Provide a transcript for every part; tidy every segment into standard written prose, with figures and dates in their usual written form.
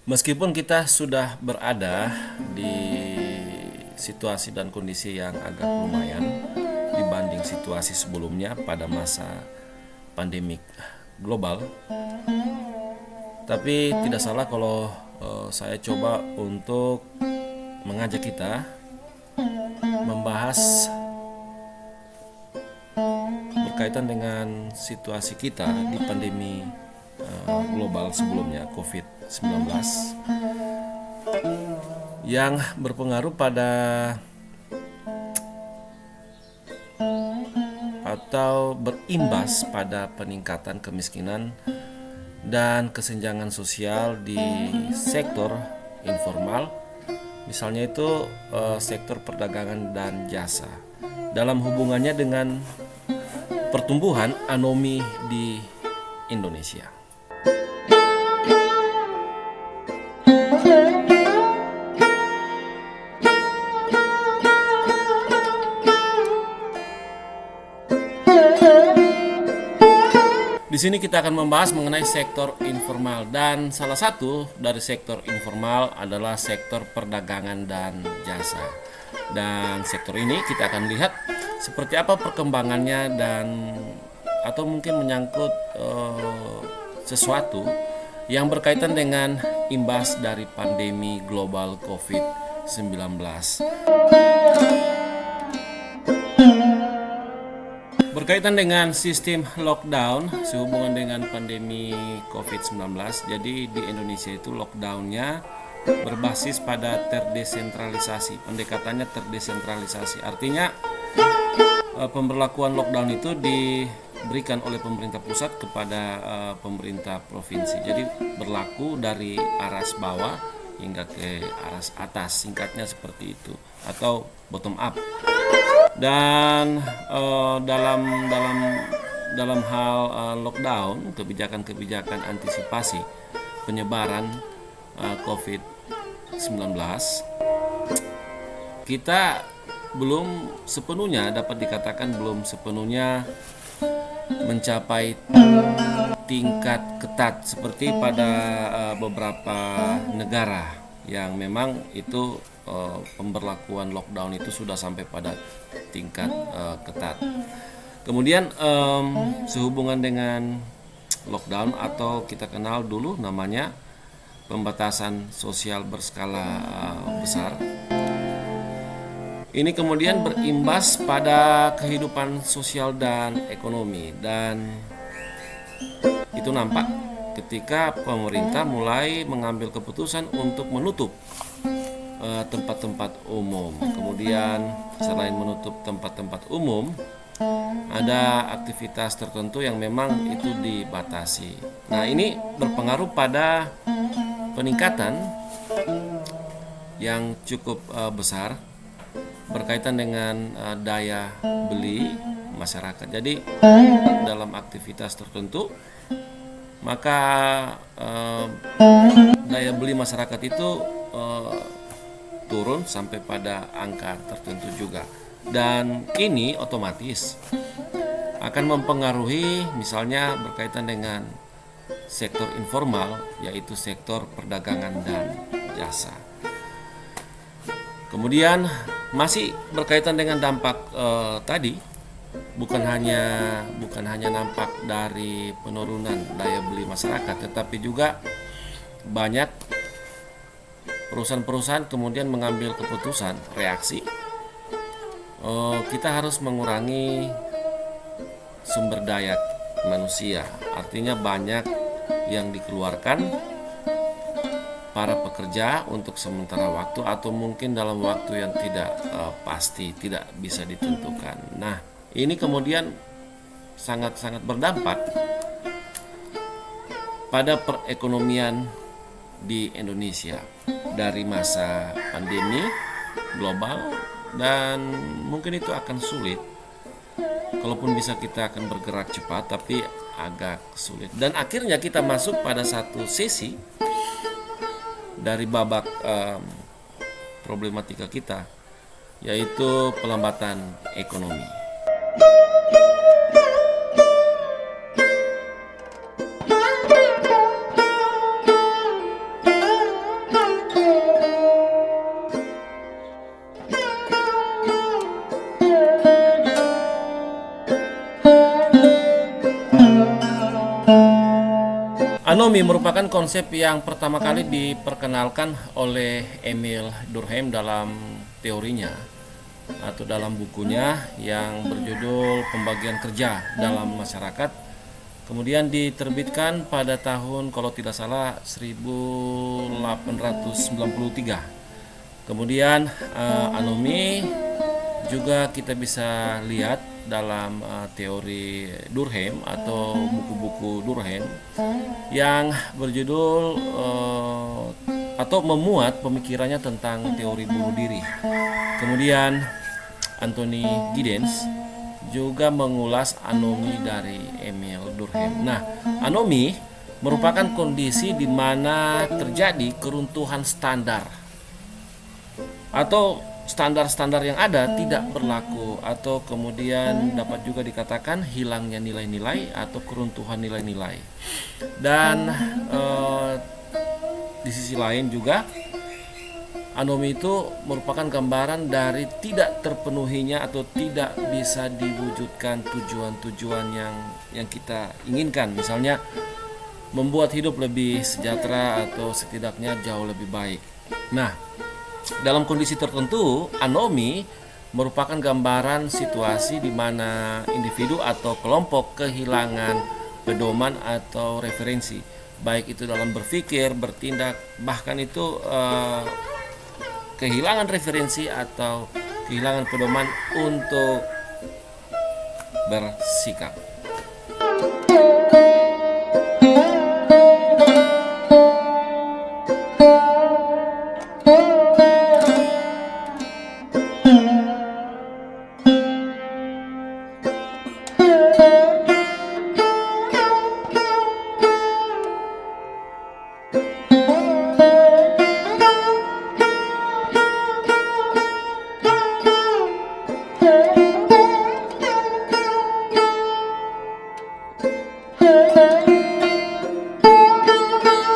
Meskipun kita sudah berada di situasi dan kondisi yang agak lumayan dibanding situasi sebelumnya pada masa pandemik global, tapi tidak salah kalau saya coba untuk mengajak kita membahas berkaitan dengan situasi kita di pandemi global sebelumnya COVID-19 yang berpengaruh pada atau berimbas pada peningkatan kemiskinan dan kesenjangan sosial di sektor informal, misalnya itu sektor perdagangan dan jasa, dalam hubungannya dengan pertumbuhan anomi di Indonesia. Di sini kita akan membahas mengenai sektor informal, dan salah satu dari sektor informal adalah sektor perdagangan dan jasa. Dan sektor ini kita akan lihat seperti apa perkembangannya dan atau mungkin menyangkut sesuatu yang berkaitan dengan imbas dari pandemi global COVID-19. Berkaitan dengan sistem lockdown sehubungan dengan pandemi COVID-19, jadi di Indonesia itu lockdownnya berbasis pada terdesentralisasi. Pendekatannya terdesentralisasi, artinya pemberlakuan lockdown itu diberikan oleh pemerintah pusat kepada pemerintah provinsi. Jadi berlaku dari aras bawah hingga ke aras atas, singkatnya seperti itu, atau bottom up. Dan dalam hal lockdown, kebijakan-kebijakan antisipasi penyebaran COVID-19, kita belum sepenuhnya, dapat dikatakan belum sepenuhnya mencapai tingkat ketat seperti pada beberapa negara yang memang itu pemberlakuan lockdown itu sudah sampai pada tingkat ketat. Kemudian sehubungan dengan lockdown, atau kita kenal dulu namanya pembatasan sosial berskala besar, ini kemudian berimbas pada kehidupan sosial dan ekonomi, dan itu nampak ketika pemerintah mulai mengambil keputusan untuk menutup tempat-tempat umum. Kemudian selain menutup tempat-tempat umum, ada aktivitas tertentu yang memang itu dibatasi. Nah, ini berpengaruh pada peningkatan yang cukup besar berkaitan dengan daya beli masyarakat. Jadi dalam aktivitas tertentu, maka daya beli masyarakat itu turun sampai pada angka tertentu juga, dan ini otomatis akan mempengaruhi misalnya berkaitan dengan sektor informal, yaitu sektor perdagangan dan jasa. Kemudian masih berkaitan dengan dampak tadi, bukan hanya nampak dari penurunan daya beli masyarakat, tetapi juga banyak perusahaan-perusahaan kemudian mengambil keputusan, reaksi, kita harus mengurangi sumber daya manusia. Artinya banyak yang dikeluarkan para pekerja untuk sementara waktu, atau mungkin dalam waktu yang tidak pasti, tidak bisa ditentukan. Nah, ini kemudian sangat-sangat berdampak pada perekonomian di Indonesia dari masa pandemi global, dan mungkin itu akan sulit. Kalaupun bisa, kita akan bergerak cepat, tapi agak sulit. Dan akhirnya kita masuk pada satu sesi dari babak problematika kita, yaitu pelambatan ekonomi. Anomi merupakan konsep yang pertama kali diperkenalkan oleh Emil Durkheim dalam teorinya atau dalam bukunya yang berjudul Pembagian Kerja dalam Masyarakat. Kemudian diterbitkan pada tahun, kalau tidak salah, 1893. Kemudian anomi juga kita bisa lihat dalam teori Durkheim atau buku-buku Durkheim yang berjudul atau memuat pemikirannya tentang teori bunuh diri. Kemudian Anthony Giddens juga mengulas anomi dari Emil Durkheim. Nah, anomi merupakan kondisi di mana terjadi keruntuhan standar atau standar-standar yang ada tidak berlaku, atau kemudian dapat juga dikatakan hilangnya nilai-nilai atau keruntuhan nilai-nilai. Dan di sisi lain juga anomi itu merupakan gambaran dari tidak terpenuhinya atau tidak bisa diwujudkan tujuan-tujuan yang kita inginkan, misalnya membuat hidup lebih sejahtera atau setidaknya jauh lebih baik. Nah, dalam kondisi tertentu, anomi merupakan gambaran situasi di mana individu atau kelompok kehilangan pedoman atau referensi, baik itu dalam berpikir, bertindak, bahkan itu kehilangan referensi atau kehilangan pedoman untuk bersikap.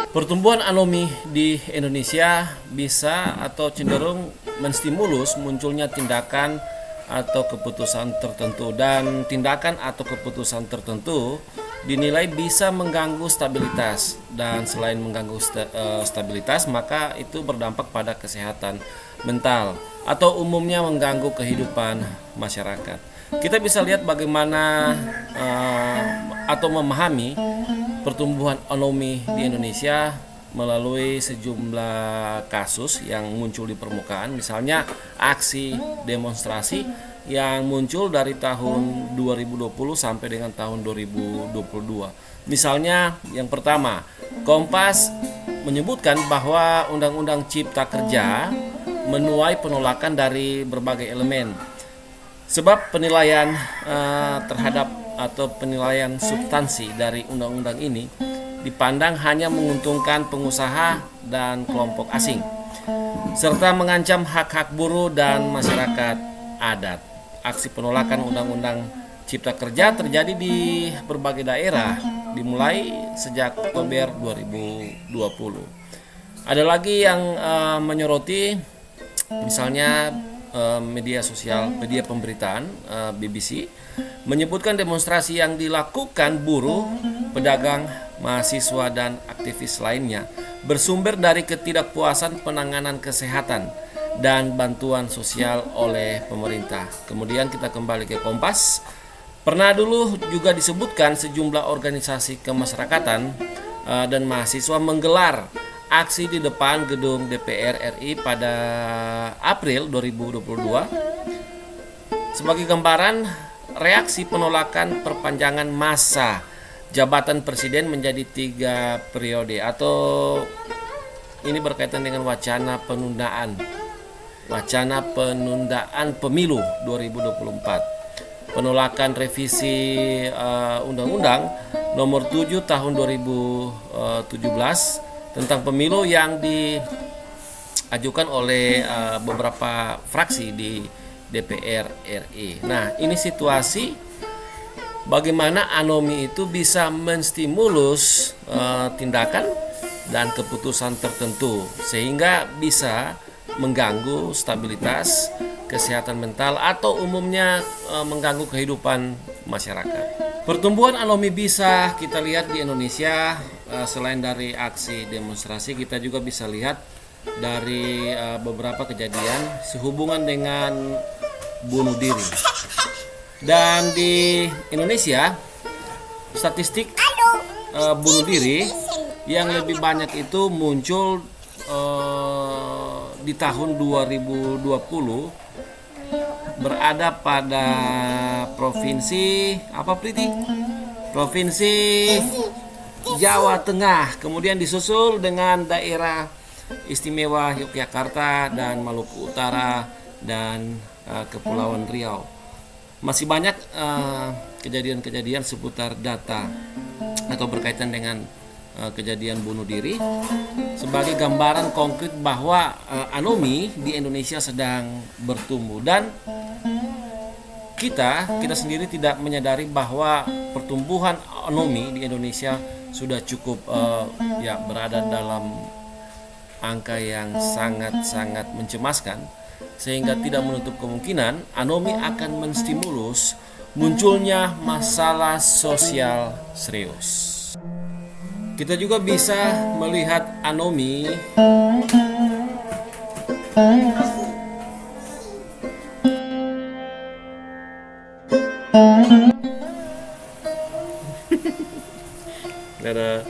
Pertumbuhan anomi di Indonesia bisa atau cenderung menstimulus munculnya tindakan atau keputusan tertentu, dan tindakan atau keputusan tertentu dinilai bisa mengganggu stabilitas, dan selain mengganggu stabilitas, maka itu berdampak pada kesehatan mental atau umumnya mengganggu kehidupan masyarakat. Kita bisa lihat bagaimana atau memahami pertumbuhan anomi di Indonesia melalui sejumlah kasus yang muncul di permukaan, misalnya aksi demonstrasi yang muncul dari tahun 2020 sampai dengan tahun 2022. Misalnya yang pertama, Kompas menyebutkan bahwa Undang-Undang Cipta Kerja menuai penolakan dari berbagai elemen, sebab penilaian terhadap atau penilaian substansi dari undang-undang ini dipandang hanya menguntungkan pengusaha dan kelompok asing, serta mengancam hak-hak buruh dan masyarakat adat. Aksi penolakan Undang-Undang Cipta Kerja terjadi di berbagai daerah, dimulai sejak Oktober 2020. Ada lagi yang menyoroti, misalnya media sosial, media pemberitaan BBC menyebutkan demonstrasi yang dilakukan buruh, pedagang, mahasiswa, dan aktivis lainnya bersumber dari ketidakpuasan penanganan kesehatan dan bantuan sosial oleh pemerintah. Kemudian kita kembali ke Kompas. Pernah dulu juga disebutkan sejumlah organisasi kemasyarakatan dan mahasiswa menggelar aksi di depan gedung DPR RI pada April 2022 sebagai gambaran reaksi penolakan perpanjangan masa jabatan presiden menjadi 3 periode, atau ini berkaitan dengan wacana penundaan pemilu 2024, penolakan revisi Undang-Undang Nomor 7 Tahun 2017 tentang pemilu yang diajukan oleh beberapa fraksi di DPR RI. Nah, ini situasi bagaimana anomi itu bisa menstimulus tindakan dan keputusan tertentu sehingga bisa mengganggu stabilitas kesehatan mental atau umumnya mengganggu kehidupan masyarakat. Pertumbuhan anomi bisa kita lihat di Indonesia selain dari aksi demonstrasi, kita juga bisa lihat dari beberapa kejadian sehubungan dengan bunuh diri. Dan di Indonesia, statistik bunuh diri yang lebih banyak itu muncul di tahun 2020 berada pada provinsi apa, Priti? Provinsi Jawa Tengah, kemudian disusul dengan daerah istimewa Yogyakarta dan Maluku Utara dan Kepulauan Riau. Masih banyak kejadian-kejadian seputar data atau berkaitan dengan kejadian bunuh diri sebagai gambaran konkret bahwa anomi di Indonesia sedang bertumbuh, dan kita sendiri tidak menyadari bahwa pertumbuhan anomi di Indonesia sudah cukup berada dalam angka yang sangat-sangat mencemaskan, sehingga tidak menutup kemungkinan anomi akan menstimulus munculnya masalah sosial serius. Kita juga bisa melihat anomi ada